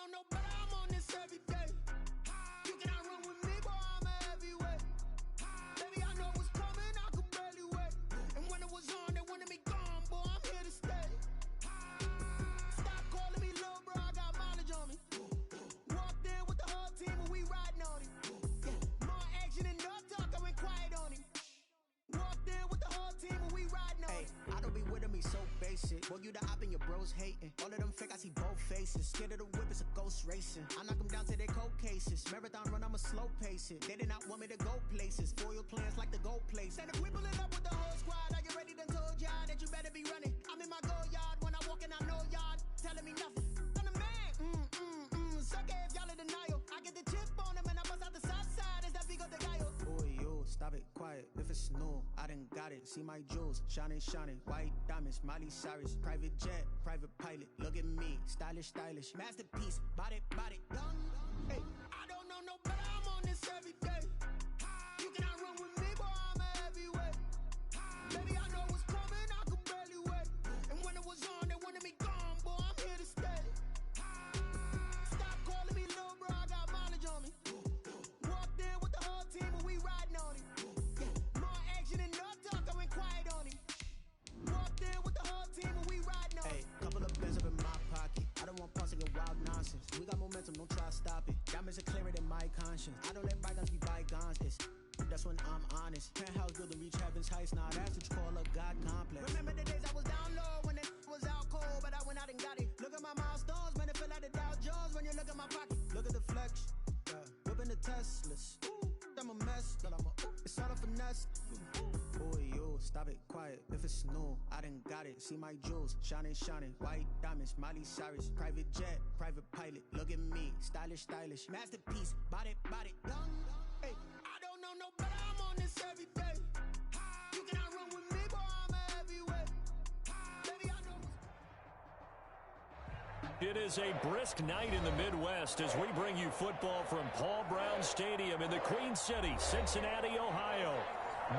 know no better, I'm on this every day. You cannot run with me, boy, I'm a heavyweight. Baby, I know what's coming, I could barely wait. And when it was on, they wanted me gone, boy, I'm here to stay. Stop calling me little bro, I got mileage on me. Walked in with the whole team and we riding on him. More action and no talk, I went quiet on him. Walked in with the whole team and we riding on him. I don't be with him, he's so basic. Boy, you the op and your bros hating. All of them fake, I see both faces. Scared of the whip, it's a ghost racing. I knock them down to their cold cases. Marathon run, I'ma slow pace it. They did not want me to go places. Foil plans like the gold place. And if we pulling up with the whole squad, I get ready, done told y'all that you better be running. I'm in my go yard, when I walk in, I know y'all telling me nothing. I'm the man, suck it if y'all in denial. I get the chip on them and I bust out the south side, is that Vigo de Gallo? Boy, yo, stop it, quiet, if it's new, I done got it. See my jewels, shining, white diamonds, Miley Cyrus. Private jet, private pilot, look at me, stylish, masterpiece, body, young. Hey, I don't know no better, I'm on this every day. You cannot run with me, boy, I'm a heavyweight. Baby, I know what's coming, I could barely wait. And when it was on, they wanted me gone, boy, I'm here to stay. Stop calling me little bro, I got mileage on me. Walked in with the whole team and we riding on him. More action and no talk, I went quiet on him. Walked in with the whole team and we riding on him. Couple of bands up in my pocket. I don't want parts of your wild nonsense. We got momentum, don't try to stop it. Diamonds are clearer than my conscience. I don't let bygones be bygones. That's when I'm honest. Penthouse building, reach heaven's heights. Now that's what you call a God complex. Remember the days I was down low when it was out cold, but I went out and got it. Look at my milestones, man, it feel like the Dow Jones when you look at my pocket. Look at the flex, whipping the Teslas. I'm a mess, but it's all a finesse. Boy, yo, stop it, quiet, if it's new, I done got it. See my jewels, shining, white diamonds, Miley Cyrus. Private jet, private pilot, look at me, stylish, masterpiece, body, young. Hey, I don't know no better, I'm on this every day. You cannot run with me, boy, I'm a heavyweight. Baby, I know. It is a brisk night in the Midwest as we bring you football from Paul Brown Stadium in the Queen City, Cincinnati, Ohio.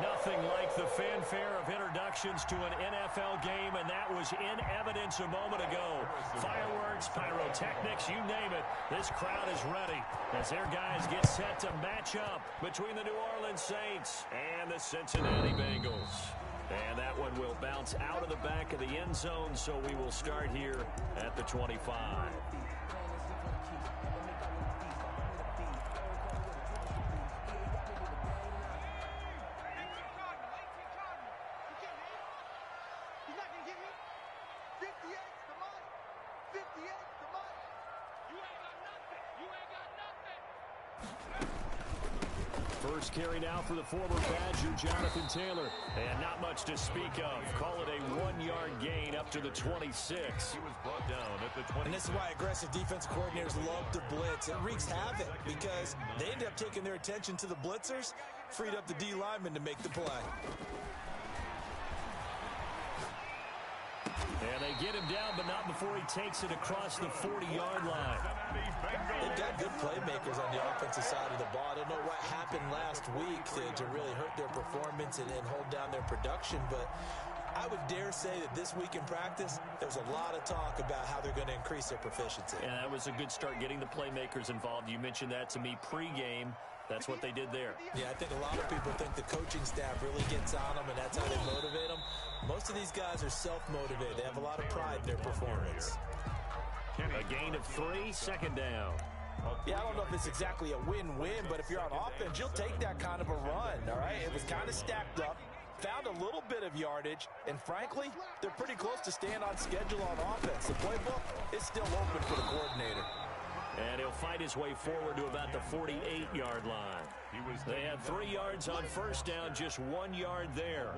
Nothing like the fanfare of introductions to an NFL game, and that was in evidence a moment ago. Fireworks, pyrotechnics, you name it. This crowd is ready as their guys get set to match up between the New Orleans Saints and the Cincinnati Bengals. And that one will bounce out of the back of the end zone, so we will start here at the 25. First carry now for the former Badger, Jonathan Taylor. And not much to speak of. Call it a 1-yard gain up to the 26. He was brought down at the 20. And this is why aggressive defensive coordinators love to blitz. It wreaks havoc because they end up taking their attention to the blitzers, freed up the D lineman to make the play. And they get him down, but not before he takes it across the 40-yard line. They've got good playmakers on the offensive side of the ball. I don't know what happened last week to really hurt their performance and hold down their production, but I would dare say that this week in practice, there was a lot of talk about how they're going to increase their proficiency. And that was a good start getting the playmakers involved. You mentioned that to me pregame. That's what they did there. Yeah, I think a lot of people think the coaching staff really gets on them, and that's how they motivate them. Most of these guys are self-motivated. They have a lot of pride in their performance. A gain of 3, second down. Yeah, I don't know if it's exactly a win-win, but if you're on offense, you'll take that kind of a run, all right? It was kind of stacked up, found a little bit of yardage, and frankly, they're pretty close to staying on schedule on offense. The playbook is still open for the coordinator. And he'll fight his way forward to about the 48-yard line. They had 3 yards on first down, just 1 yard there.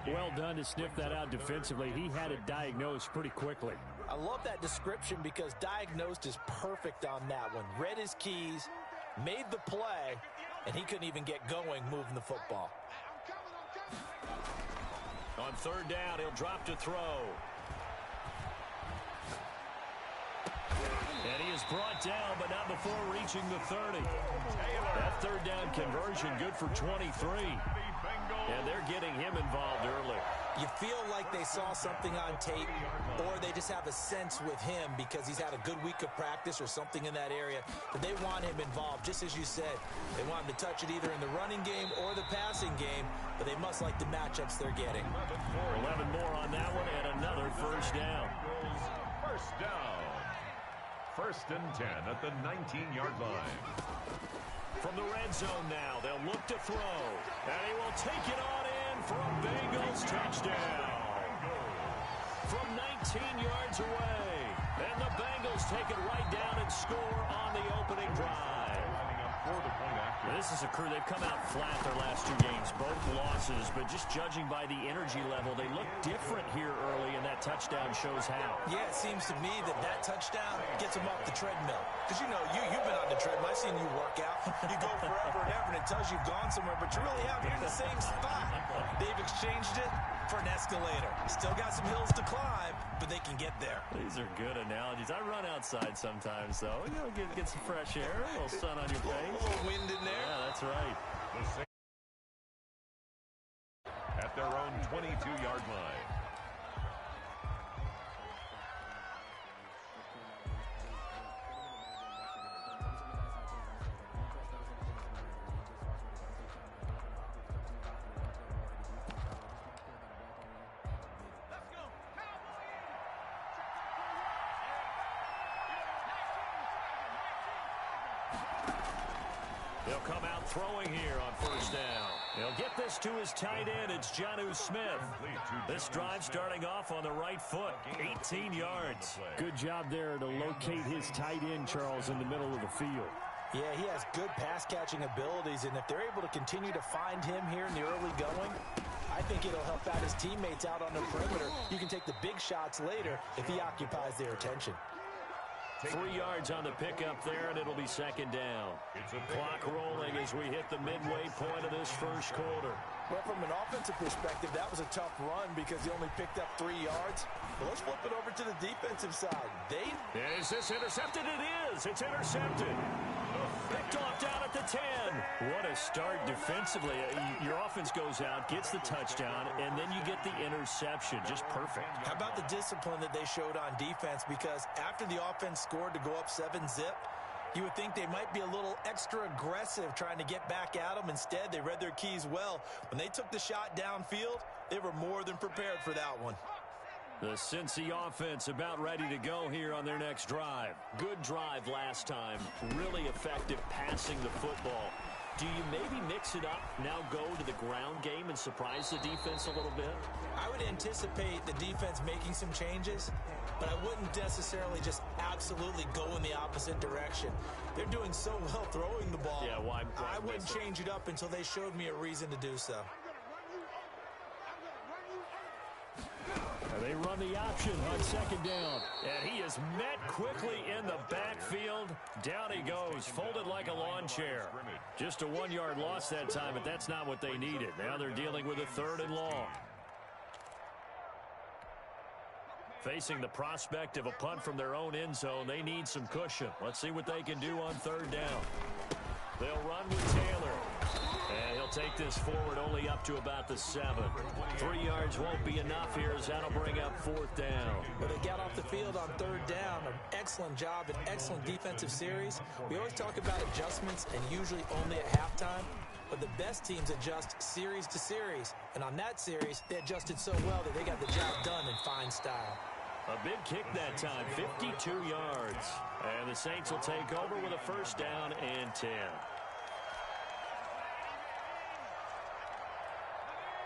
Well done to sniff that out defensively. He had it diagnosed pretty quickly. I love that description because diagnosed is perfect on that one. Read his keys, made the play, and he couldn't even get going moving the football. On third down, he'll drop to throw. And he is brought down, but not before reaching the 30. That third down conversion good for 23. And they're getting him involved early. You feel like they saw something on tape, or they just have a sense with him because he's had a good week of practice or something in that area that they want him involved. Just as you said, they want him to touch it either in the running game or the passing game, but they must like the matchups they're getting. 11 more on that one and another first down. First down. 1st and 10 at the 19-yard line. From the red zone now, they'll look to throw. And he will take it on in for a Bengals touchdown. From 19 yards away. And the Bengals take it right down and score on the opening drive. This is a crew, they've come out flat their last 2 games, both losses, but just judging by the energy level, they look different here early, and that touchdown shows how. Yeah, it seems to me that touchdown gets them off the treadmill. Because, you know, you've been on the treadmill. I've seen you work out. You go forever and ever, and it tells you've gone somewhere, but you really haven't. You're in the same spot. They've exchanged it for an escalator. Still got some hills to climb, but they can get there. These are good analogies. I run outside sometimes, though. You know, get some fresh air, a little sun on your face. A little wind in there. Yeah, that's right. At their own 22-yard line. He'll come out throwing here on first down. He'll get this to his tight end. It's Jonnu Smith. This drive starting off on the right foot. 18 yards. Good job there to locate his tight end, Charles, in the middle of the field. Yeah, he has good pass-catching abilities, and if they're able to continue to find him here in the early going, I think it'll help out his teammates out on the perimeter. You can take the big shots later if he occupies their attention. 3 yards on the pickup there, and it'll be second down. Clock rolling as we hit the midway point of this first quarter. Well, from an offensive perspective, that was a tough run because he only picked up 3 yards. But let's flip it over to the defensive side. Is this intercepted? It is. It's intercepted. Picked off down at the 10. What a start defensively. Your offense goes out, gets the touchdown, and then you get the interception. Just perfect. How about the discipline that they showed on defense? Because after the offense scored to go up 7-zip, you would think they might be a little extra aggressive trying to get back at them. Instead, they read their keys well. When they took the shot downfield, they were more than prepared for that one. The Cincy offense about ready to go here on their next drive. Good drive last time. Really effective passing the football. Do you maybe mix it up, now go to the ground game and surprise the defense a little bit? I would anticipate the defense making some changes, but I wouldn't necessarily just absolutely go in the opposite direction. They're doing so well throwing the ball. Yeah, why I wouldn't change it up until they showed me a reason to do so. They run the option on second down. And he is met quickly in the backfield. Down he goes, folded like a lawn chair. Just a 1-yard loss that time, but that's not what they needed. Now they're dealing with a 3rd and long. Facing the prospect of a punt from their own end zone, they need some cushion. Let's see what they can do on 3rd down. They'll run with Taylor. And he'll take this forward only up to about the 7. 3 yards won't be enough here as that'll bring up 4th down. But they got off the field on 3rd down. An excellent job, an excellent defensive series. We always talk about adjustments and usually only at halftime. But the best teams adjust series to series. And on that series, they adjusted so well that they got the job done in fine style. A big kick that time, 52 yards. And the Saints will take over with a 1st down and 10.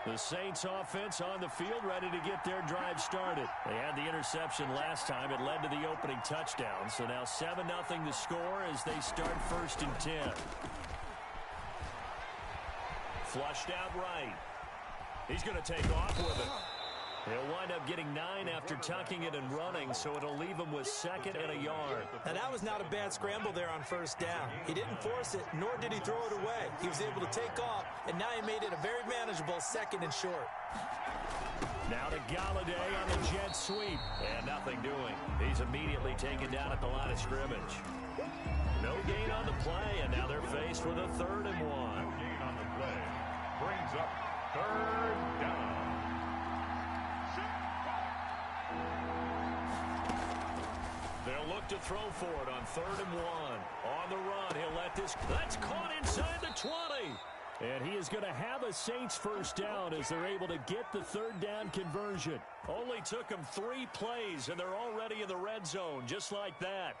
The Saints offense on the field ready to get their drive started. They had the interception last time. It led to the opening touchdown. So now 7-0 the score as they start 1st and 10. Flushed out right. He's going to take off with it. He'll wind up getting 9 after tucking it and running, so it'll leave him with 2nd and a yard. Now, that was not a bad scramble there on 1st down. He didn't force it, nor did he throw it away. He was able to take off, and now he made it a very manageable 2nd and short. Now to Galladay on the jet sweep, and nothing doing. He's immediately taken down at the line of scrimmage. No gain on the play, and now they're faced with a 3rd and 1. Gain on the play brings up 3rd down. look to throw for it on 3rd and 1. On the run, he'll let this. That's caught inside the 20. And he is going to have a Saints first down as they're able to get the 3rd down conversion. Only took them 3 plays, and they're already in the red zone, just like that.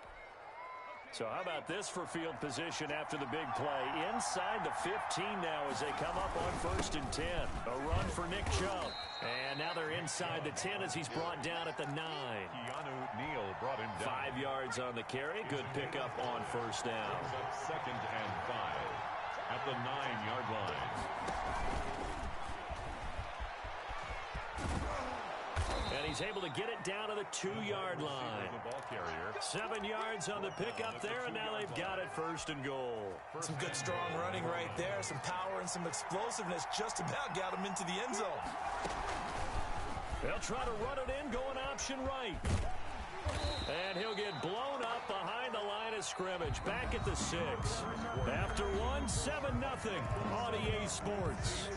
So how about this for field position after the big play? Inside the 15 now as they come up on 1st and 10. A run for Nick Chubb. And now they're inside the 10 as he's brought down at the 9. Keanu Neal brought him down. 5 yards on the carry. Good pickup on 1st down. 2nd and 5 at the 9-yard line. And he's able to get it down to the 2-yard line. The ball carrier. 7 yards on the pickup there, and now they've got it 1st and goal. Some good strong running right there. Some power and some explosiveness just about got him into the end zone. They'll try to run it in, going option right. And he'll get blown up behind the line of scrimmage. Back at the 6. After 1, 7-0 on EA Sports.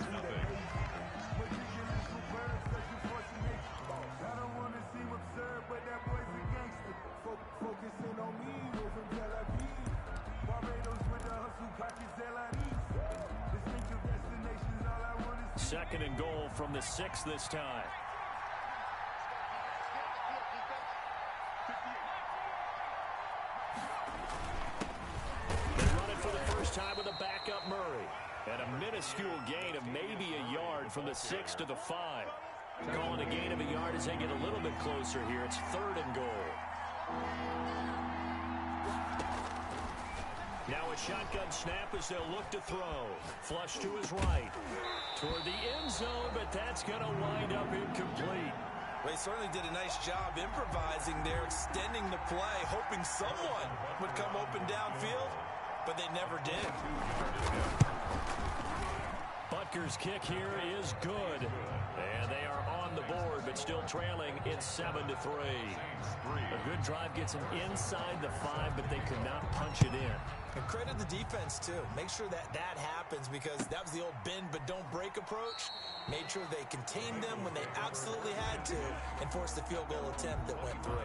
Second and goal from the 6 this time. They run it for the first time with a backup Murray. And a minuscule gain of maybe a yard from the 6 to the 5. Calling a gain of a yard as they get a little bit closer here. It's 3rd and goal. Now a shotgun snap as they'll look to throw. Flush to his right. Toward the end zone, but that's going to wind up incomplete. Well, he certainly did a nice job improvising there, extending the play, hoping someone would come open downfield, but they never did. Butker's kick here is good. And they are on the board, but still trailing. It's 7-3. A good drive gets them inside the 5, but they could not punch it in. And credit the defense, too. Make sure that happens because that was the old bend but don't break approach. Made sure they contained them when they absolutely had to and forced the field goal attempt that went through.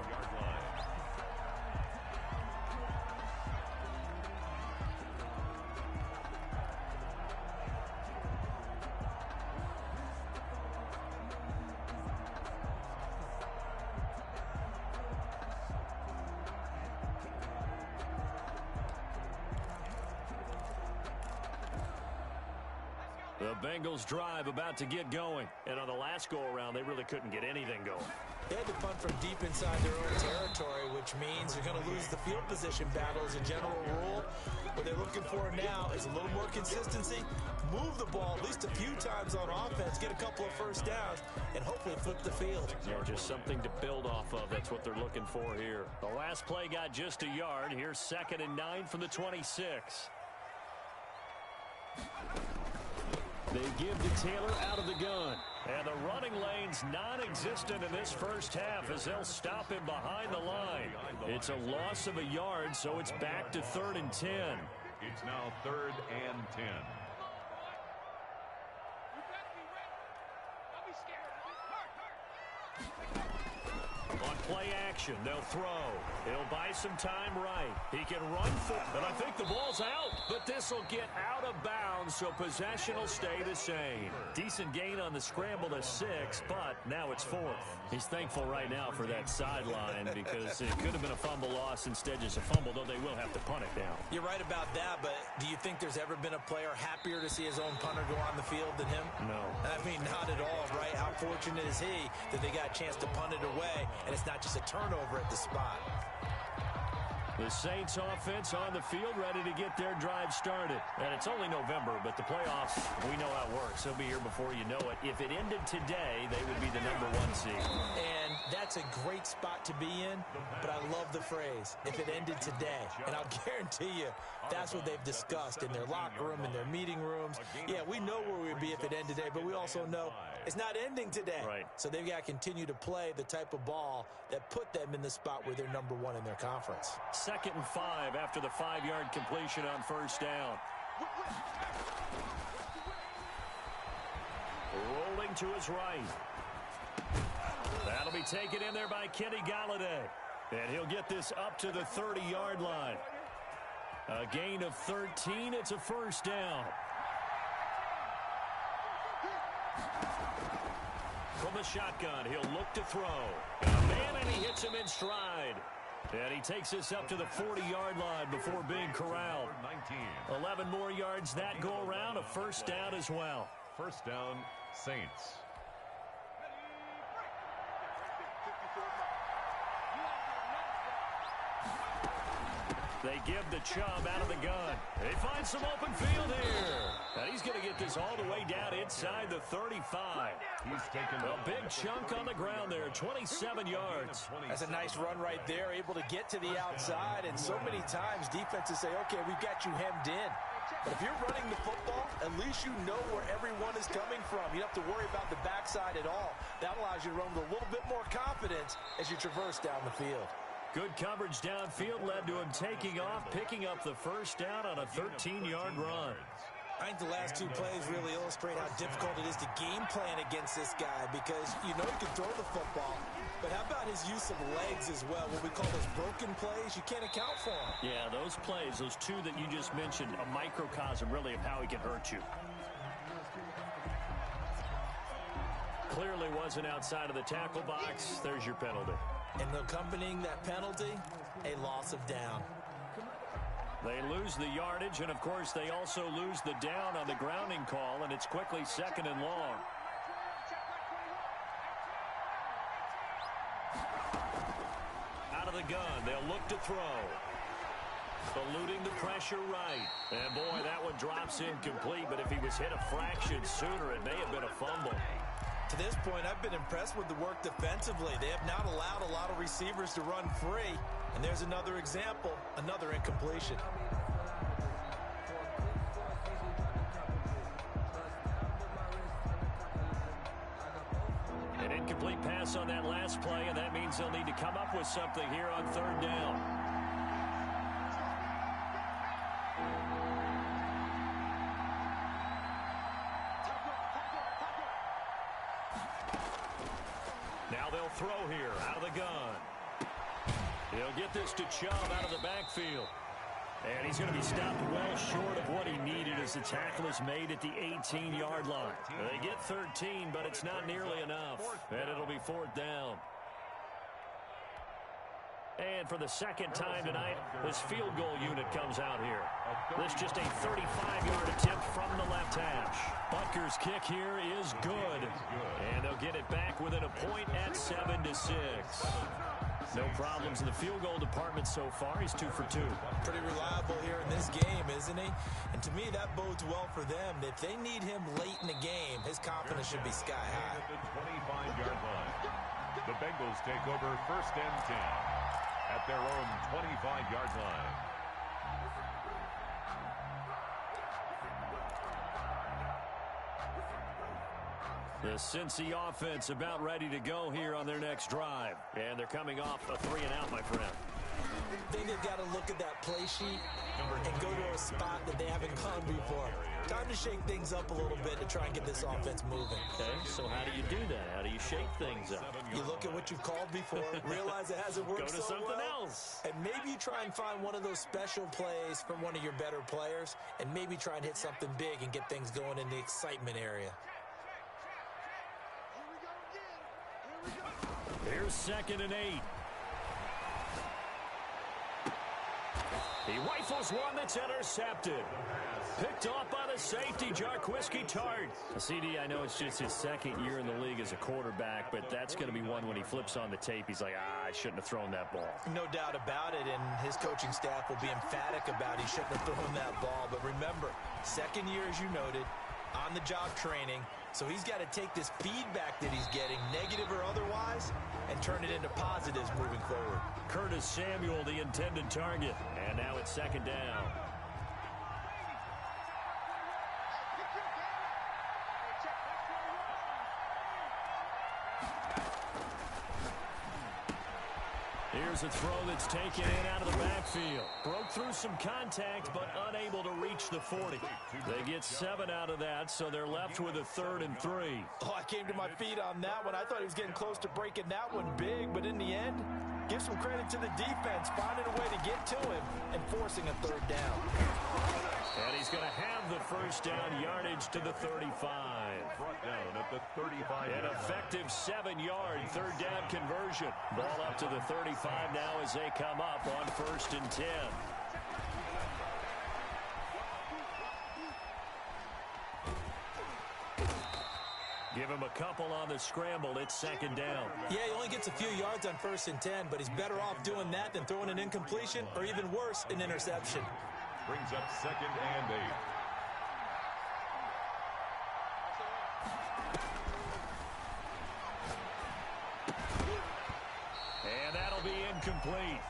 The Bengals drive about to get going. And on the last go-around, they really couldn't get anything going. They had to punt from deep inside their own territory, which means they're going to lose the field position battle as a general rule. What they're looking for now is a little more consistency, move the ball at least a few times on offense, get a couple of first downs, and hopefully flip the field. Yeah, just something to build off of. That's what they're looking for here. The last play got just a yard. Here's 2nd and 9 from the 26. They give to Taylor out of the gun. And the running lane's non-existent in this first half as they'll stop him behind the line. It's a loss of a yard, so it's back to 3rd and 10. It's now 3rd and 10. On play action, they'll throw. He'll buy some time right. He can run for it. And I think the ball's out. But this will get out of bounds, so possession will stay the same. Decent gain on the scramble to 6, but now it's 4th. He's thankful right now for that sideline because it could have been a fumble loss, instead just a fumble, though they will have to punt it down. You're right about that, but do you think there's ever been a player happier to see his own punter go on the field than him? No. I mean, not at all, right? How fortunate is he that they got a chance to punt it away, and it's not just a turnover at the spot. The Saints offense on the field ready to get their drive started. And it's only November, but the playoffs, we know how it works. They'll be here before you know it. If it ended today, they would be the #1 seed. And that's a great spot to be in, but I love the phrase, if it ended today. And I'll guarantee you, that's what they've discussed in their locker room, in their meeting rooms. Yeah, we know where we'd be if it ended today, but we also know it's not ending today. Right. So they've got to continue to play the type of ball that put them in the spot where they're #1 in their conference. 2nd and 5 after the 5-yard completion on 1st down. Rolling to his right. That'll be taken in there by Kenny Golladay. And he'll get this up to the 30-yard line. A gain of 13. It's a first down. From the shotgun, he'll look to throw. Got a man, and he hits him in stride. And he takes us up to the 40-yard line before being corralled. 11 more yards that go around, a first down as well. First down, Saints. They give the Chubb out of the gun. They find some open field here. And he's going to get this all the way down inside the 35. He's taken a big chunk on the ground there, 27 yards. That's a nice run right there, able to get to the outside. And so many times defenses say, okay, we've got you hemmed in. But if you're running the football, at least you know where everyone is coming from. You don't have to worry about the backside at all. That allows you to run with a little bit more confidence as you traverse down the field. Good coverage downfield led to him taking off, picking up the first down on a 13-yard run. I think the last two plays really illustrate how difficult it is to game plan against this guy because you know he can throw the football, but how about his use of legs as well? What we call those broken plays, you can't account for them. Yeah, those plays, those two that you just mentioned, a microcosm really of how he can hurt you. Clearly wasn't outside of the tackle box. There's your penalty. And accompanying that penalty, a loss of down. They lose the yardage, and, of course, they also lose the down on the grounding call, and it's quickly second and long. Out of the gun, they'll look to throw. Eluding the pressure right. And, boy, that one drops incomplete, but if he was hit a fraction sooner, it may have been a fumble. To this point, I've been impressed with the work defensively. They have not allowed a lot of receivers to run free. And there's another example, another incompletion. An incomplete pass on that last play, and that means they'll need to come up with something here on third down. Now they'll throw here out of the gun. He'll get this to Chubb out of the backfield. And he's going to be stopped well short of what he needed as the tackle is made at the 18-yard line. They get 13, but it's not nearly enough. And it'll be fourth down. And for the second time tonight, this field goal unit comes out here. This just a 35-yard attempt from the left hash. Butker's kick here is good. And they'll get it back within a point at 7-6. No problems in the field goal department so far. He's 2 for 2. Pretty reliable here in this game, isn't he? And to me, that bodes well for them. If they need him late in the game, his confidence should be sky high. At the 25-yard line. The Bengals take over first and 10 at their own 25-yard line. The Cincy offense about ready to go here on their next drive. And they're coming off a 3-and-out, my friend. I think they've got to look at that play sheet and go to a spot that they haven't gone before. Time to shake things up a little bit to try and get this offense moving. Okay, so how do you do that? How do you shake things up? You look at what you've called before, realize it hasn't worked so well. Go to something else. And maybe you try and find one of those special plays from one of your better players, and maybe try and hit something big and get things going in the excitement area. Here's 2nd and 8. He rifles one that's intercepted. Picked off by the safety, Jarquiski Tart. CD, I know it's just his second year in the league as a quarterback, but that's going to be one when he flips on the tape. He's like, I shouldn't have thrown that ball. No doubt about it, and his coaching staff will be emphatic about he shouldn't have thrown that ball. But remember, second year, as you noted, on-the-job training, so he's got to take this feedback that he's getting, negative or otherwise, and turn it into positives moving forward. Curtis Samuel, the intended target, and now it's 2nd down. Here's a throw that's taken in out of the backfield. Broke through some contact, but unable to reach the 40. They get 7 out of that, so they're left with a 3rd and 3. Oh, I came to my feet on that one. I thought he was getting close to breaking that one big, but in the end, Give some credit to the defense, finding a way to get to him and forcing a third down. And he's going to have the first down, yardage to the 35. Brought down at the 35. An effective 7-yard third down conversion. Ball up to the 35 now as they come up on 1st and 10. Give him a couple on the scramble. It's 2nd down. Yeah, he only gets a few yards on 1st and 10, but he's better off doing that than throwing an incompletion or even worse, an interception. Brings up 2nd and 8. And that'll be incomplete.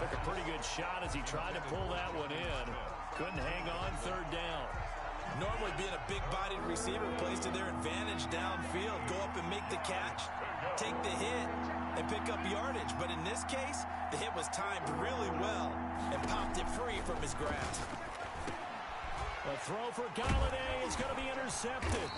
Took a pretty good shot as he tried to pull that one in. Couldn't hang on 3rd down. Normally being a big-bodied receiver plays to their advantage downfield. Go up and make the catch, take the hit, and pick up yardage. But in this case, the hit was timed really well and popped it free from his grasp. A throw for Galladay is going to be intercepted.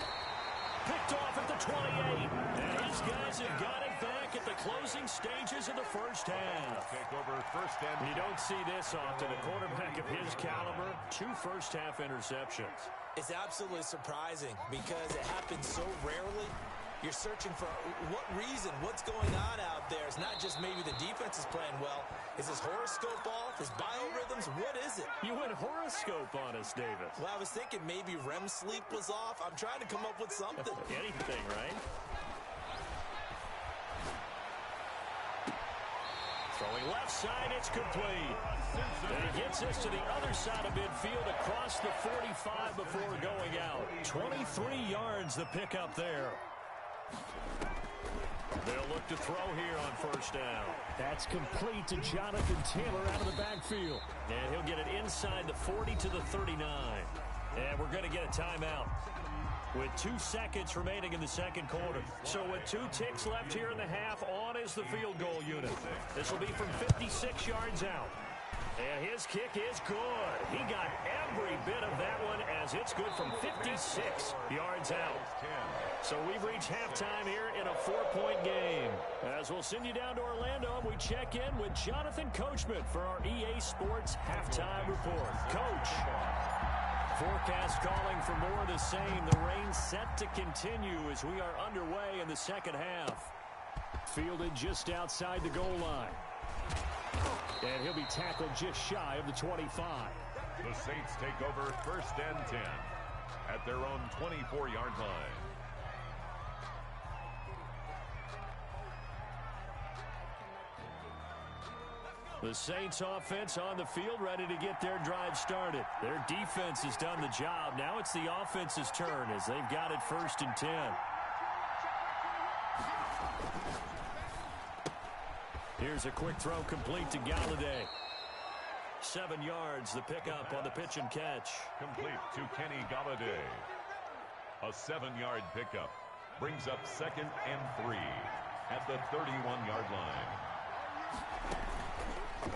Picked off at the 28. And these guys have got it back at the closing stages of the first half. Take over 1st and You don't see this often. A quarterback of his caliber, 2 first-half interceptions. It's absolutely surprising because it happens so rarely. You're searching for what reason, what's going on out there. It's not just maybe the defense is playing well. Is his horoscope off? His biorhythms? What is it? You went horoscope on us, Davis. Well, I was thinking maybe REM sleep was off. I'm trying to come up with something. Anything, right? Throwing left side, it's complete. And he gets us to the other side of midfield across the 45 before going out. 23 yards the pickup there. They'll look to throw here on 1st down. That's complete to Jonathan Taylor out of the backfield. And he'll get it inside the 40 to the 39. And we're going to get a timeout with 2 seconds remaining in the 2nd quarter. So with 2 ticks left here in the half, on is the field goal unit. This will be from 56 yards out. And his kick is good. He got every bit of that one as it's good from 56 yards out. So we've reached halftime here in a 4-point game. As we'll send you down to Orlando, and we check in with Jonathan Coachman for our EA Sports Halftime Report. Coach. Forecast calling for more of the same. The rain set to continue as we are underway in the 2nd half. Fielded just outside the goal line. And he'll be tackled just shy of the 25. The Saints take over 1st and 10 at their own 24-yard line. The Saints offense on the field ready to get their drive started. Their defense has done the job. Now it's the offense's turn as they've got it 1st and 10. Here's a quick throw complete to Galladay. 7 yards, the pickup on the pitch and catch. Complete to Kenny Galladay. A 7-yard pickup brings up 2nd and 3 at the 31-yard line.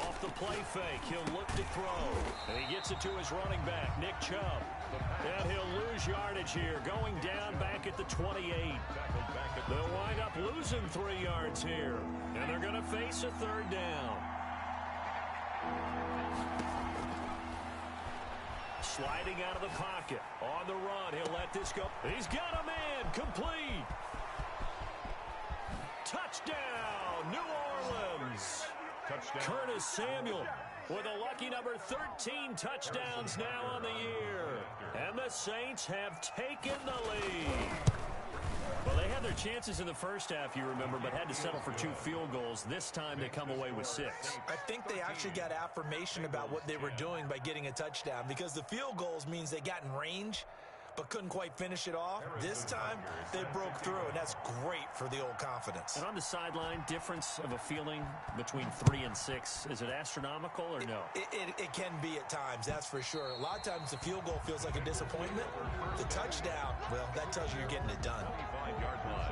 Off the play fake, he'll look to throw. And he gets it to his running back, Nick Chubb. And he'll lose yardage here, going down back at the 28. They'll wind up losing 3 yards here. And they're going to face a 3rd down. Sliding out of the pocket. On the run, he'll let this go. He's got a man, complete. Touchdown, New Orleans. Touchdown. Curtis Samuel with a lucky number 13 touchdowns now on the year. And the Saints have taken the lead. Well, they had their chances in the first half, you remember, but had to settle for 2 field goals. This time they come away with 6. I think they actually got affirmation about what they were doing by getting a touchdown because the field goals means they got in range but couldn't quite finish it off. This time, they broke through, and that's great for the old confidence. And on the sideline, difference of a feeling between 3 and 6, is it astronomical or no? It can be at times, that's for sure. A lot of times the field goal feels like a disappointment. The touchdown, well, that tells you you're getting it done. 25-yard line.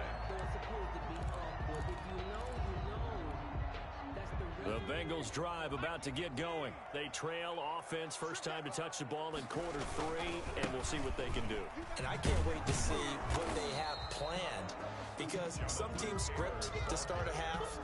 The Bengals drive about to get going. They trail offense, first time to touch the ball in quarter 3, and we'll see what they can do. And I can't wait to see what they have planned because some teams script to start a half.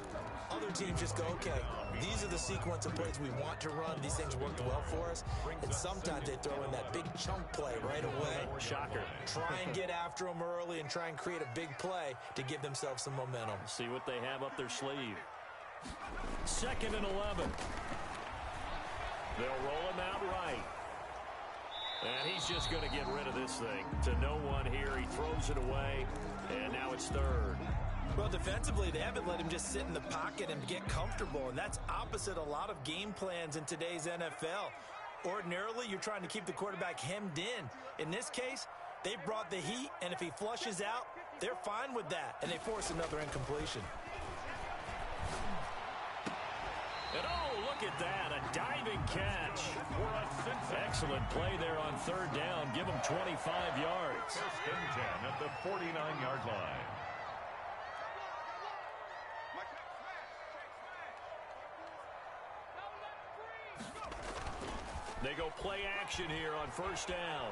Other other teams just go, okay, these are the sequence of plays we want to run. These things worked well for us. And sometimes they throw in that big chunk play right away. Shocker. Try and get after them early and try and create a big play to give themselves some momentum. See what they have up their sleeve. 2nd and 11. They'll roll him out right. And he's just going to get rid of this thing. To no one here. He throws it away. And now it's 3rd. Well, defensively, they haven't let him just sit in the pocket and get comfortable, and that's opposite a lot of game plans in today's NFL. Ordinarily, you're trying to keep the quarterback hemmed in. In this case, they brought the heat, and if he flushes out, they're fine with that, and they force another incompletion. And oh, look at that, a diving catch. Excellent play there on 3rd down. Give him 25 yards. 1st and 10 at the 49-yard line. They go play action here on 1st down.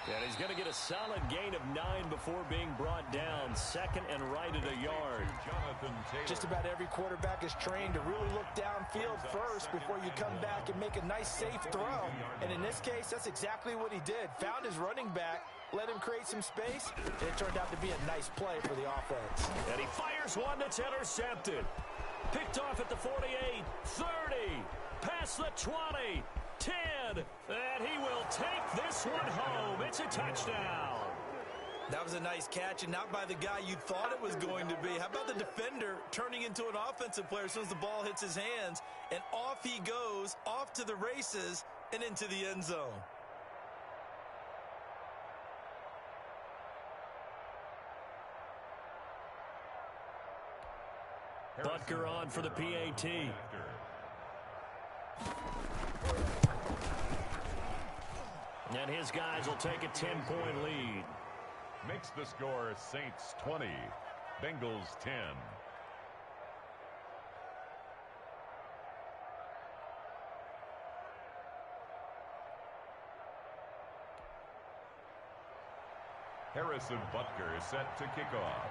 And he's going to get a solid gain of 9 before being brought down. 2nd and right at a yard. Just about every quarterback is trained to really look downfield first before you come back and make a nice, safe throw. And in this case, that's exactly what he did. Found his running back, let him create some space, and it turned out to be a nice play for the offense. And he fires one that's intercepted. Picked off at the 48, 30, past the 20, 10, and he will take this one home. It's a touchdown. That was a nice catch, and not by the guy you thought it was going to be. How about the defender turning into an offensive player as soon as the ball hits his hands, and off he goes, off to the races, and into the end zone. Butker on for the PAT. And his guys will take a 10-point lead. Makes the score Saints 20, Bengals 10. Harrison Butker set to kick off.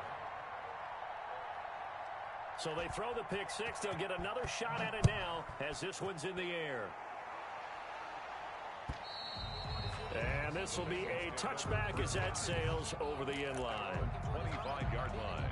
So they throw the pick six. They'll get another shot at it now as this one's in the air. And this will be a touchback as that sails over the end line. 25-yard line.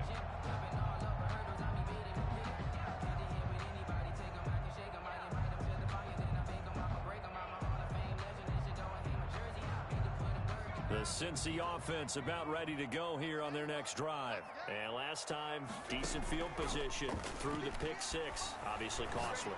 The Cincy offense about ready to go here on their next drive. And last time, decent field position through the pick six. Obviously costly.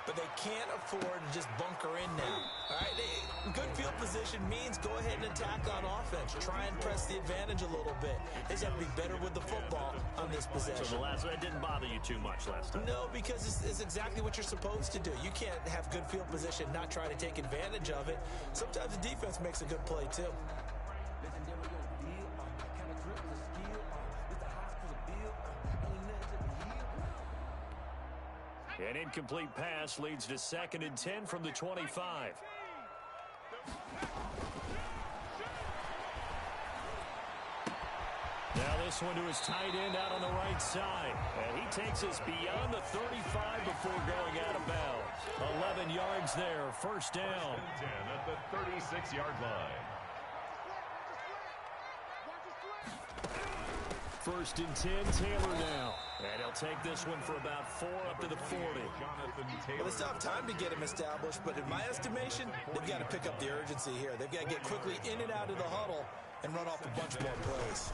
But they can't afford to just bunker in now. All right, good field position means go ahead and attack on offense. Try and press the advantage a little bit. They just have to be better with the football on this possession. So that didn't bother you too much last time? No, because it's exactly what you're supposed to do. You can't have good field position, not try to take advantage of it. Sometimes the defense makes a good play, too. An incomplete pass leads to 2nd and 10 from the 25. Now this one to his tight end out on the right side. And he takes us beyond the 35 before going out of bounds. 11 yards there, first down. 10 at the 36-yard line. 1st and 10, Taylor now. And he'll take this one for about 4 up to the 40. Well, they still have time to get him established, but in my estimation, they've got to pick up the urgency here. They've got to get quickly in and out of the huddle and run off a bunch more plays.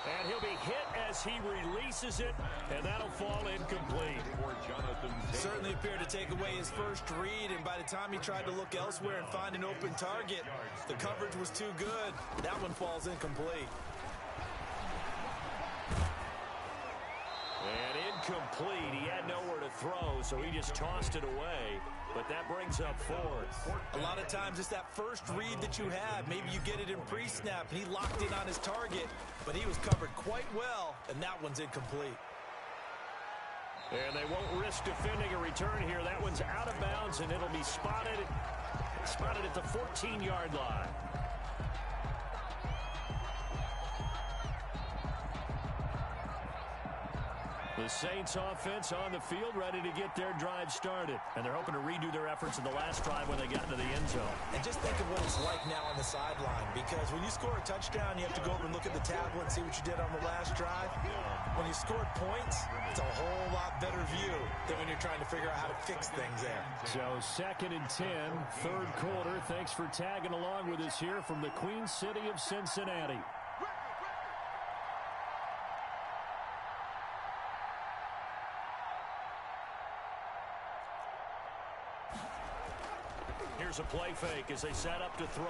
And he'll be hit as he releases it, and that'll fall incomplete. Certainly appeared to take away his first read, and by the time he tried to look elsewhere and find an open target, the coverage was too good. That one falls incomplete. And incomplete. He had nowhere to throw, so he just tossed it away. But that brings up 4th. A lot of times it's that first read that you have. Maybe you get it in pre-snap, and he locked in on his target, but he was covered quite well, and that one's incomplete. And they won't risk defending a return here. That one's out of bounds, and it'll be spotted at the 14-yard line. The Saints offense on the field, ready to get their drive started. And they're hoping to redo their efforts in the last drive when they got into the end zone. And just think of what it's like now on the sideline, because when you score a touchdown, you have to go over and look at the tablet and see what you did on the last drive. When you scored points, it's a whole lot better view than when you're trying to figure out how to fix things there. So 2nd and 10, third quarter. Thanks for tagging along with us here from the Queen City of Cincinnati. Here's a play fake as they set up to throw.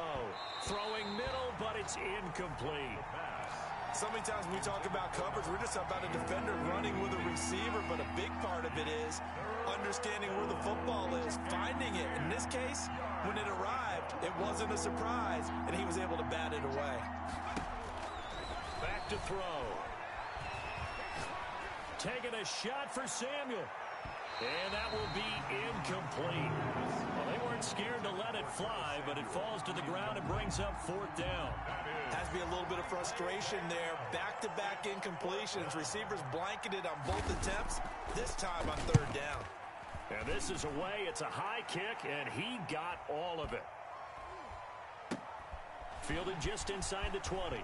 Throwing middle, but it's incomplete. So many times when we talk about coverage, we're just about a defender running with a receiver, but a big part of it is understanding where the football is, finding it. In this case, when it arrived, it wasn't a surprise, and he was able to bat it away. Back to throw. Taking a shot for Samuel. And that will be incomplete. Well, they weren't scared to let it fly, but it falls to the ground and brings up 4th down. Has to be a little bit of frustration there. Back-to-back incompletions. Receivers blanketed on both attempts, this time on 3rd down. And this is away. It's a high kick, and he got all of it. Fielded just inside the 20.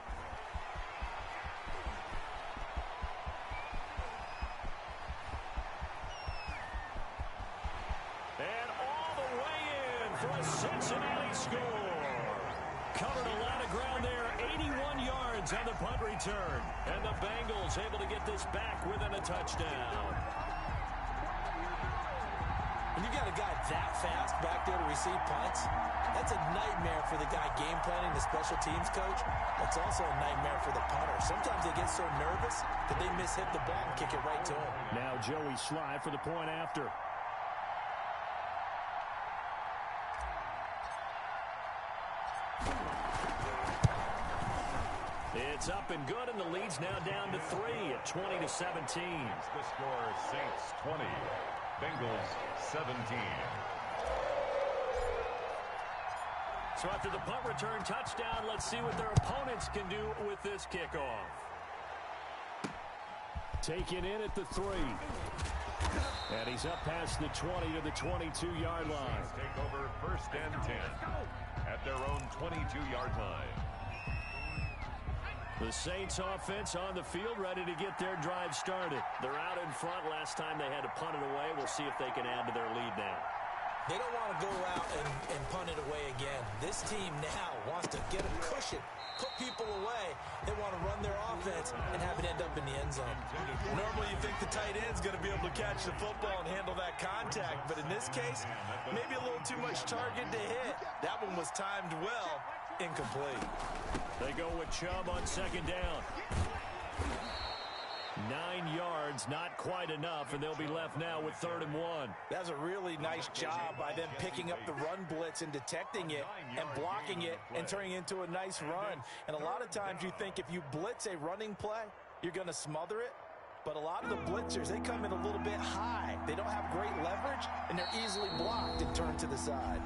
And all the way in for a Cincinnati score. Covered a lot of ground there, 81 yards on the punt return. And the Bengals able to get this back within a touchdown. When you got a guy that fast back there to receive punts, that's a nightmare for the guy game planning, the special teams coach. It's also a nightmare for the punter. Sometimes they get so nervous that they mishit the ball and kick it right to him. Now Joey Slye for the point after. It's up and good, and the lead's now down to 3 at 20-17. The score, Saints 20, Bengals 17. So after the punt return touchdown, let's see what their opponents can do with this kickoff. Taken in at the 3. And he's up past the 20 to the 22-yard line. Take over 1st and 10 at their own 22-yard line. The Saints offense on the field, ready to get their drive started. They're out in front. Last time they had to punt it away. We'll see if they can add to their lead now. They don't want to go out and punt it away again. This team now wants to get a cushion, put people away. They want to run their offense and have it end up in the end zone. Normally you think the tight end's going to be able to catch the football and handle that contact, but in this case, maybe a little too much target to hit. That one was timed well, incomplete. They go with Chubb on 2nd down. 9 yards, not quite enough, and they'll be left now with 3rd and 1. That's a really nice job by them picking up the run blitz and detecting it and blocking it and turning it into a nice run. And a lot of times you think if you blitz a running play, you're going to smother it. But a lot of the blitzers, they come in a little bit high. They don't have great leverage, and they're easily blocked and turned to the side.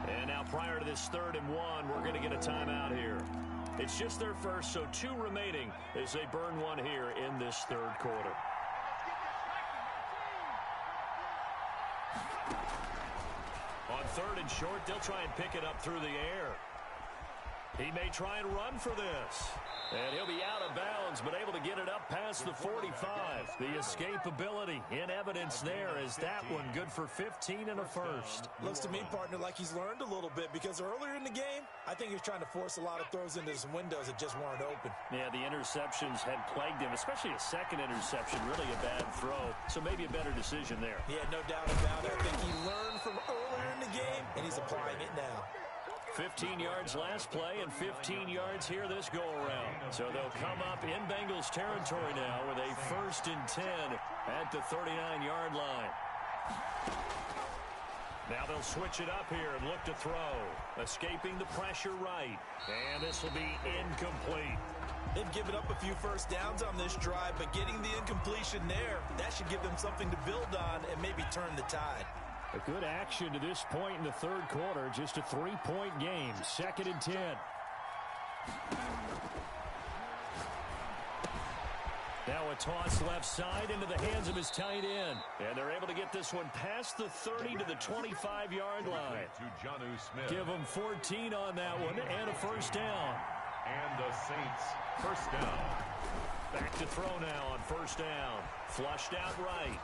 And now prior to this 3rd and 1, we're going to get a timeout here. It's just their first, so 2 remaining as they burn one here in this 3rd quarter. On 3rd and short, they'll try and pick it up through the air. He may try and run for this. And he'll be out of bounds, but able to get it up past the 45. The escapability in evidence there as that one good for 15 and a first. Looks to me, partner, like he's learned a little bit because earlier in the game, I think he was trying to force a lot of throws into some windows that just weren't open. Yeah, the interceptions had plagued him, especially a second interception, really a bad throw. So maybe a better decision there. Yeah, no doubt about it. I think he learned from earlier in the game, and he's applying it now. 15 yards last play and 15 yards here this go-around. So they'll come up in Bengals territory now with a 1st and 10 at the 39-yard line. Now they'll switch it up here and look to throw. Escaping the pressure right. And this will be incomplete. They've given up a few first downs on this drive, but getting the incompletion there, that should give them something to build on and maybe turn the tide. A good action to this point in the 3rd quarter. Just a 3-point game. 2nd and 10. Now a toss left side into the hands of his tight end. And they're able to get this one past the 30 to the 25-yard line. To Jonnu Smith. Give him 14 on that one and a first down. And the Saints first down. Back to throw now on first down. Flushed out right.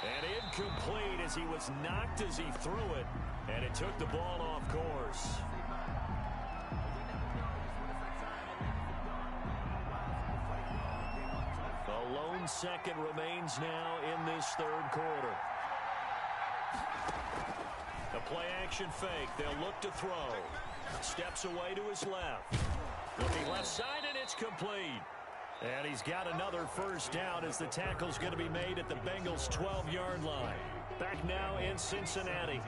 And incomplete as he was knocked as he threw it. And it took the ball off course. A lone second remains now in this third quarter. A play-action fake. They'll look to throw. Steps away to his left. Looking left side, and it's complete. And he's got another first down as the tackle's going to be made at the Bengals' 12-yard line. Back now in Cincinnati.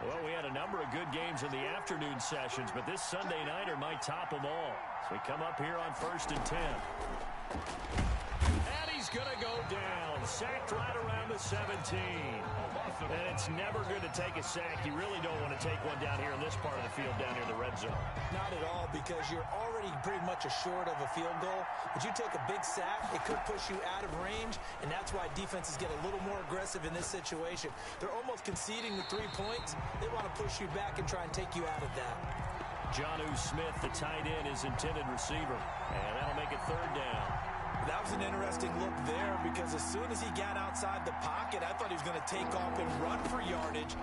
Well, we had a number of good games in the afternoon sessions, but this Sunday nighter might top them all. So we come up here on 1st and 10. And he's going to go down. Sacked right around the 17. And it's never good to take a sack. You really don't want to take one down here in this part of the field, down near the red zone. Not at all, because you're already pretty much assured of a field goal. But you take a big sack, it could push you out of range, and that's why defenses get a little more aggressive in this situation. They're almost conceding the 3 points. They want to push you back and try and take you out of that. Jonnu Smith, the tight end, is intended receiver. And that'll make it third down. That was an interesting look there, because as soon as he got outside the pocket, I thought he was going to take off and run for yardage.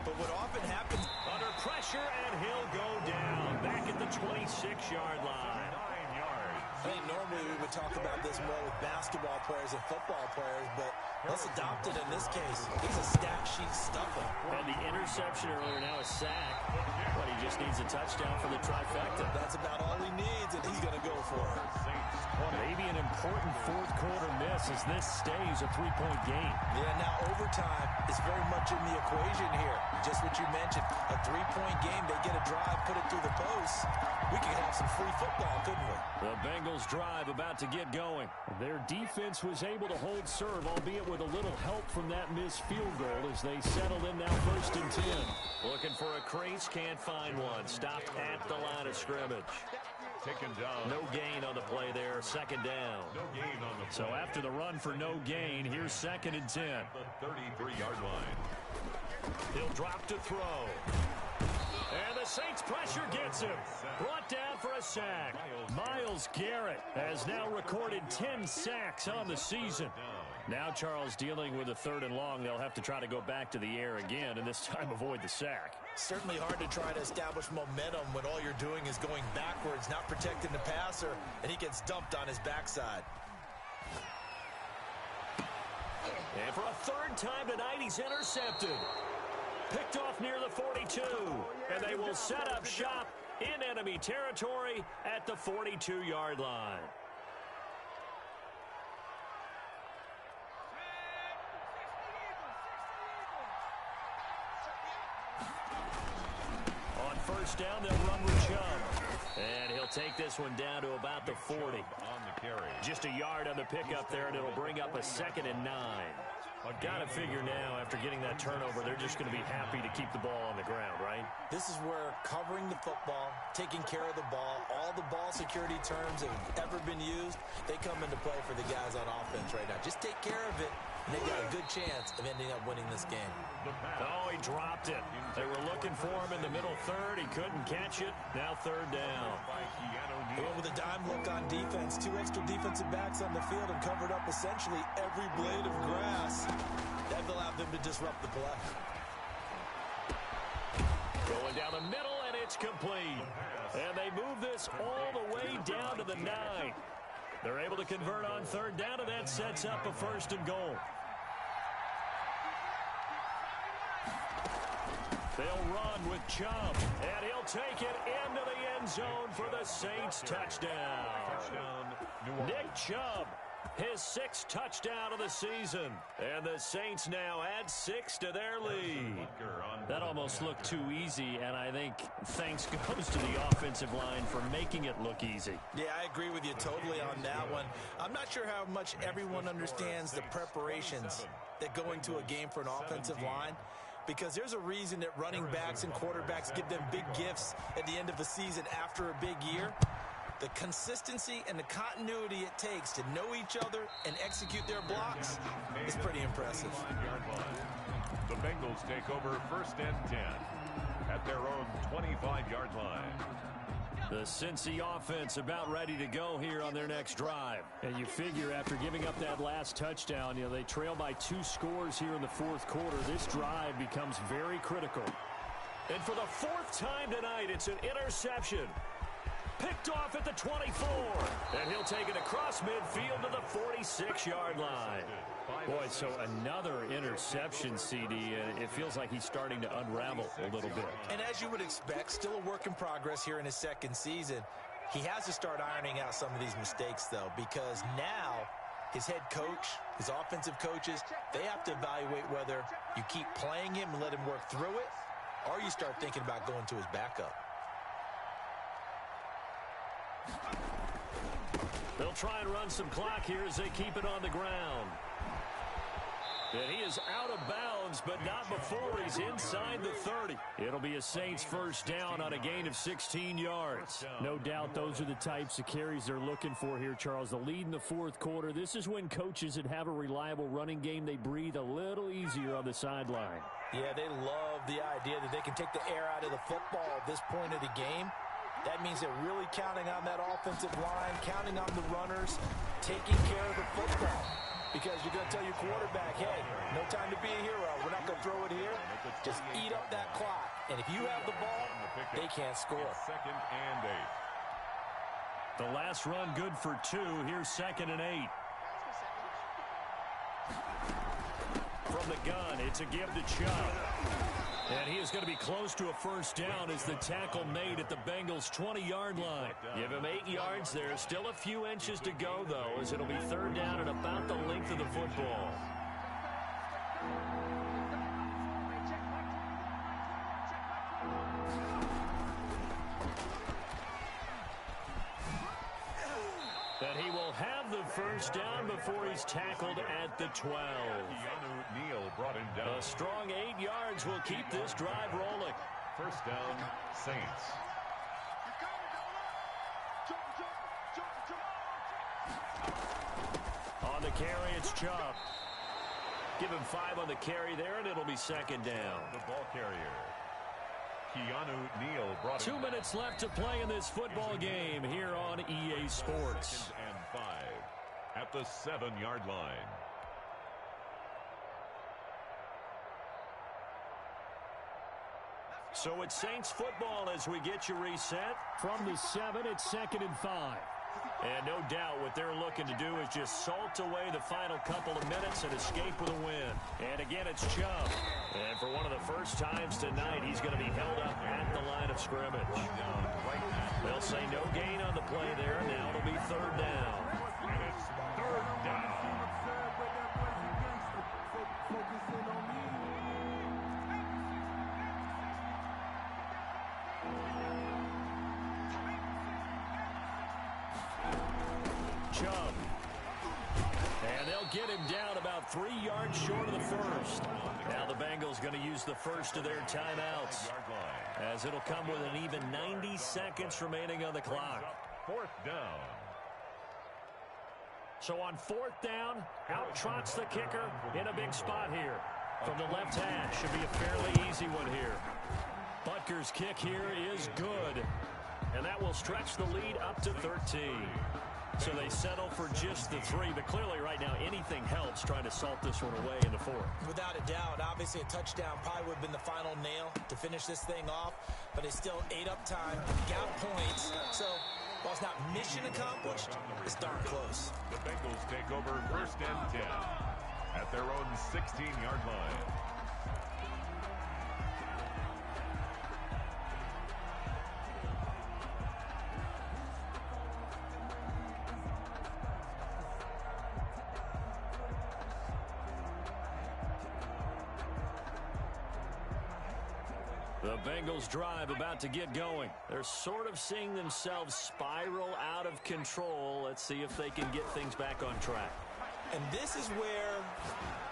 But what often happens... Under pressure, and he'll go down. Back at the 26-yard line. 9 yards. I think normally we would talk about this more with basketball players and football players, but let's adopt it in this case. He's a stat sheet stuffer. And the interception earlier, now a sack. But he just needs a touchdown for the trifecta. That's about all he needs, and he's going to go for it. Maybe an important fourth quarter miss as this stays a 3-point game. Yeah, now overtime is very much in the equation here. Just what you mentioned, a 3-point game. They get a drive, put it through the post. We could have some free football, couldn't we? The Bengals drive about to get going. Their defense was able to hold serve, albeit with a little help from that missed field goal as they settled in now 1st and 10. Looking for a crease, can't find one. Stopped at the line of scrimmage. Taken down. No gain on the play there, second down. No gain on the play. So after the run for no gain, here's 2nd and 10. The 33-yard line. He'll drop to throw. And the Saints pressure gets him. Brought down for a sack. Myles Garrett has now recorded 10 sacks on the season. Now Charles dealing with a 3rd and long. They'll have to try to go back to the air again, and this time avoid the sack. Certainly hard to try to establish momentum when all you're doing is going backwards, not protecting the passer, and he gets dumped on his backside. And for a 3rd time tonight, he's intercepted. Picked off near the 42, and they will set up shop in enemy territory at the 42-yard line. On 1st down, they'll run with Chubb. And he'll take this one down to about the 40. On the carry. Just a yard on the pickup there, and it'll bring up a 2nd and 9. Got to figure now, after getting that turnover, they're just going to be happy to keep the ball on the ground, right? This is where covering the football, taking care of the ball, all the ball security terms that have ever been used, they come into play for the guys on offense right now. Just take care of it, and they've got a good chance of ending up winning this game. Oh, he dropped it. They were looking for him in the middle 3rd. He couldn't catch it. Now 3rd down. Well, with a dime look on defense, 2 extra defensive backs on the field and covered up essentially every blade of grass. That allowed them to disrupt the play. Going down the middle, and it's complete. And they move this all the way down to the 9. They're able to convert on 3rd down, and that sets up a 1st and goal. They'll run with Chubb, and he'll take it into the end zone for the Saints touchdown. Nick Chubb, his 6th touchdown of the season. And the Saints now add 6 to their lead. That almost looked too easy, and I think thanks goes to the offensive line for making it look easy. Yeah, I agree with you totally on that one. I'm not sure how much everyone understands the preparations that go into a game for an offensive line, because there's a reason that running backs and quarterbacks give them big gifts at the end of the season after a big year. The consistency and the continuity it takes to know each other and execute their blocks is pretty impressive. The Bengals take over 1st and 10 at their own 25-yard line. The Cincy offense about ready to go here on their next drive. And you figure after giving up that last touchdown, they trail by 2 scores here in the 4th quarter. This drive becomes very critical. And for the 4th time tonight, it's an interception. Picked off at the 24. And he'll take it across midfield to the 46-yard line. Boy, so another interception, CD, and it feels like he's starting to unravel a little bit. And as you would expect, still a work in progress here in his 2nd season. He has to start ironing out some of these mistakes, though, because now his head coach, his offensive coaches, they have to evaluate whether you keep playing him and let him work through it, or you start thinking about going to his backup. They'll try and run some clock here as they keep it on the ground. And he is out of bounds, but not before he's inside the 30. It'll be a Saints first down on a gain of 16 yards. No doubt those are the types of carries they're looking for here, Charles. The lead in the 4th quarter. This is when coaches that have a reliable running game, they breathe a little easier on the sideline. Yeah, they love the idea that they can take the air out of the football at this point of the game. That means they're really counting on that offensive line, counting on the runners, taking care of the football. Because you're going to tell your quarterback, hey, no time to be a hero. We're not going to throw it here. Just eat up that clock. And if you have the ball, they can't score. 2nd and 8. The last run good for 2. Here's 2nd and 8. From the gun, it's a give to Chubb. And he is going to be close to a first down as the tackle made at the Bengals' 20-yard line. Give him 8 yards there. Still a few inches to go, though, as it'll be 3rd down at about the length of the football. And he will have the first down before he's tackled at the 12. Keanu Neal brought him down. A strong 8 yards will keep this drive rolling. 1st down, Saints. On the carry, it's Chubb. Give him 5 on the carry there, and it'll be 2nd down. The ball carrier. Keanu Neal brought 2 minutes left to play in this football game here on EA Sports. 2nd and 5 at the 7-yard line. So it's Saints football as we get you reset. From the 7, it's 2nd and 5. And no doubt what they're looking to do is just salt away the final couple of minutes and escape with a win. And again, it's Chubb. And for one of the first times tonight, he's going to be held up at the line of scrimmage. They'll say no gain on the play there. Now it'll be 3rd down. And it's 3rd down. Chubb. And they'll get him down about 3 yards short of the first. Now the Bengals going to use the first of their timeouts, as it'll come with an even 90 seconds remaining on the clock. 4th down. So on 4th down, out trots the kicker in a big spot here. From the left hash, should be a fairly easy one here. Butker's kick here is good. And that will stretch the lead up to 13. So they settle for just the 3, but clearly right now anything helps trying to salt this one away in the 4th. Without a doubt, obviously a touchdown probably would have been the final nail to finish this thing off, but it's still ate up time, got points, so while it's not mission accomplished, it's darn close. The Bengals take over 1st and 10 at their own 16-yard line. The Bengals drive about to get going. They're sort of seeing themselves spiral out of control. Let's see if they can get things back on track. And this is where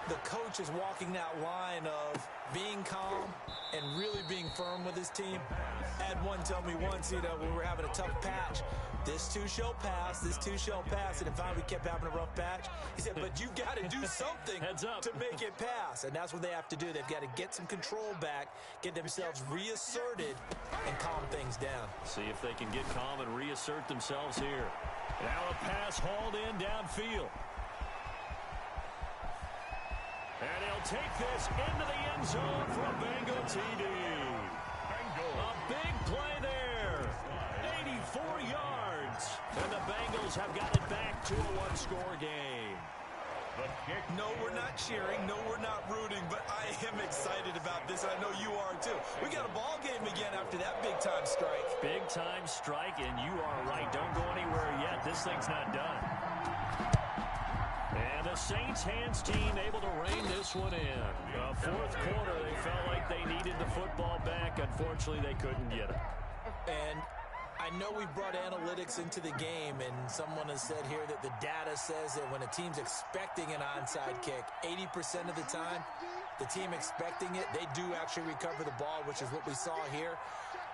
the coach is walking that line of being calm and really being firm with his team. I had one tell me once, when we were having a tough patch, this too shall pass, this too shall pass. And finally we kept having a rough patch. He said, but you got to do something to make it pass. And that's what they have to do. They've got to get some control back, get themselves reasserted, and calm things down. See if they can get calm and reassert themselves here. Now a pass hauled in downfield. And he'll take this into the end zone for a Bengal TD. A big play there. 84 yards. And the Bengals have got it back to a one-score game. No, we're not cheering. No, we're not rooting. But I am excited about this. I know you are, too. We got a ball game again after that big-time strike. Big-time strike, and you are right. Don't go anywhere yet. This thing's not done. And the Saints hands team able to rein this one in. The fourth quarter, they felt like they needed the football back. Unfortunately, they couldn't get it. And I know we brought analytics into the game, and someone has said here that the data says that when a team's expecting an onside kick, 80% of the time, the team expecting it, they do actually recover the ball, which is what we saw here.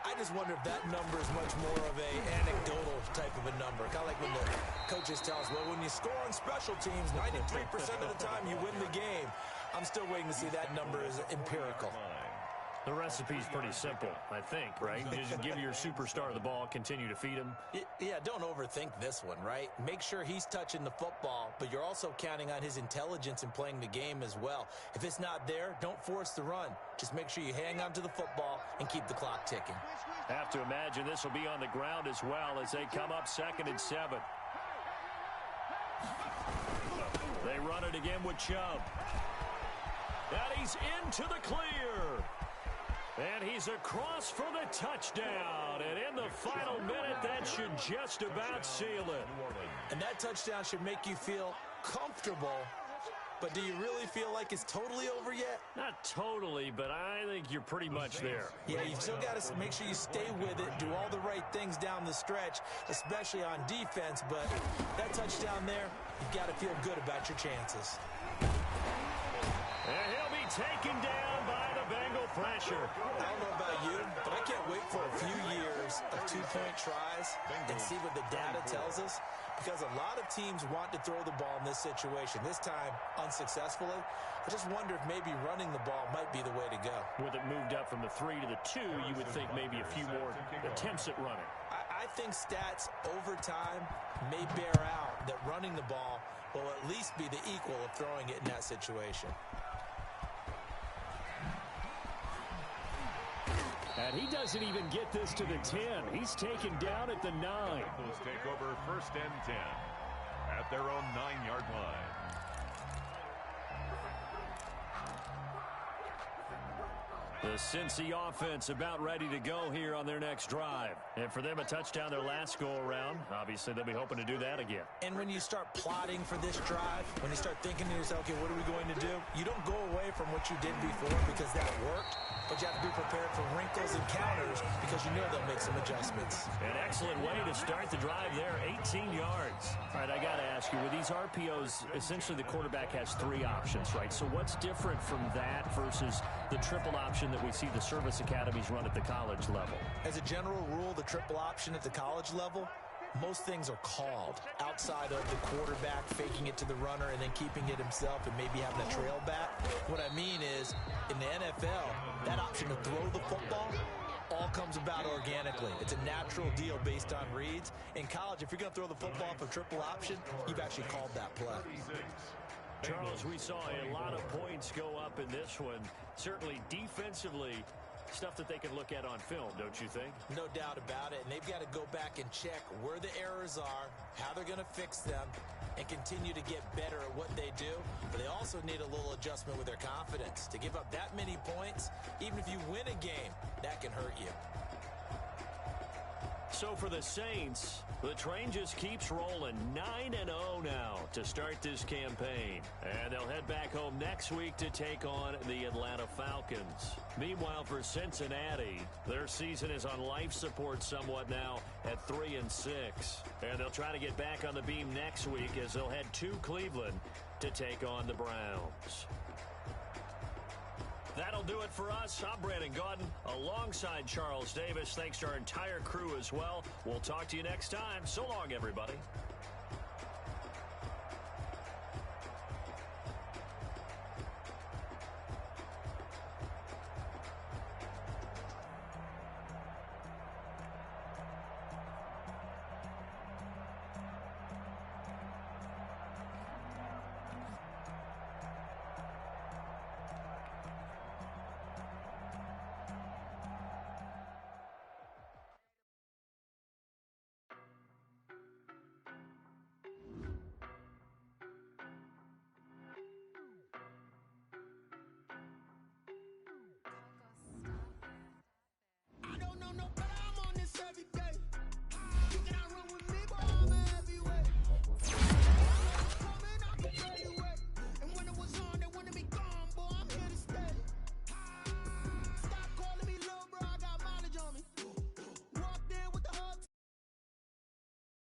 I just wonder if that number is much more of a anecdotal type of a number. Kind of like when the coaches tell us, well, when you score on special teams, 93% of the time you win the game. I'm still waiting to see that number is empirical. The recipe's pretty simple, I think, right? You just give your superstar the ball, continue to feed him. Yeah, don't overthink this one, right? Make sure he's touching the football, but you're also counting on his intelligence in playing the game as well. If it's not there, don't force the run. Just make sure you hang on to the football and keep the clock ticking. Have to imagine this will be on the ground as well as they come up 2nd and 7. They run it again with Chubb. And he's into the clear. And he's across for the touchdown. And in the final minute, that should just about seal it. And that touchdown should make you feel comfortable. But do you really feel like it's totally over yet? Not totally, but I think you're pretty much there. Yeah, you've still got to make sure you stay with it, do all the right things down the stretch, especially on defense. But that touchdown there, you've got to feel good about your chances. And he'll be taken down by the Bengal pressure. I don't know about you, but I can't wait for a few years of two-point tries and see what the data tells us, because a lot of teams want to throw the ball in this situation, this time unsuccessfully. I just wonder if maybe running the ball might be the way to go. With it moved up from the 3 to the 2, you would think maybe a few more attempts at running. I think stats over time may bear out that running the ball will at least be the equal of throwing it in that situation. And he doesn't even get this to the 10. He's taken down at the 9. Bengals take over 1st and 10 at their own 9-yard line. The Cincy offense about ready to go here on their next drive. And for them, a touchdown their last go-around. Obviously, they'll be hoping to do that again. And when you start plotting for this drive, when you start thinking to yourself, okay, what are we going to do? You don't go away from what you did before because that worked, but you have to be prepared for wrinkles and counters because you know they'll make some adjustments. An excellent way to start the drive there, 18 yards. All right, I got to ask you, with these RPOs, essentially the quarterback has 3 options, right? So what's different from that versus the triple option that we see the service academies run at the college level? As a general rule, the triple option at the college level, most things are called outside of the quarterback faking it to the runner and then keeping it himself and maybe having a trail back. What I mean is, in the NFL, that option to throw the football all comes about organically. It's a natural deal based on reads. In college, if you're going to throw the football for triple option, you've actually called that play. Charles, we saw a lot of points go up in this one. Certainly defensively, stuff that they can look at on film, don't you think? No doubt about it. And they've got to go back and check where the errors are, how they're going to fix them, and continue to get better at what they do. But they also need a little adjustment with their confidence. To give up that many points, even if you win a game, that can hurt you. So for the Saints, the train just keeps rolling 9-0 now to start this campaign. And they'll head back home next week to take on the Atlanta Falcons. Meanwhile, for Cincinnati, their season is on life support somewhat now at 3-6. And they'll try to get back on the beam next week as they'll head to Cleveland to take on the Browns. That'll do it for us. I'm Brandon Gaudin alongside Charles Davis. Thanks to our entire crew as well. We'll talk to you next time. So long, everybody.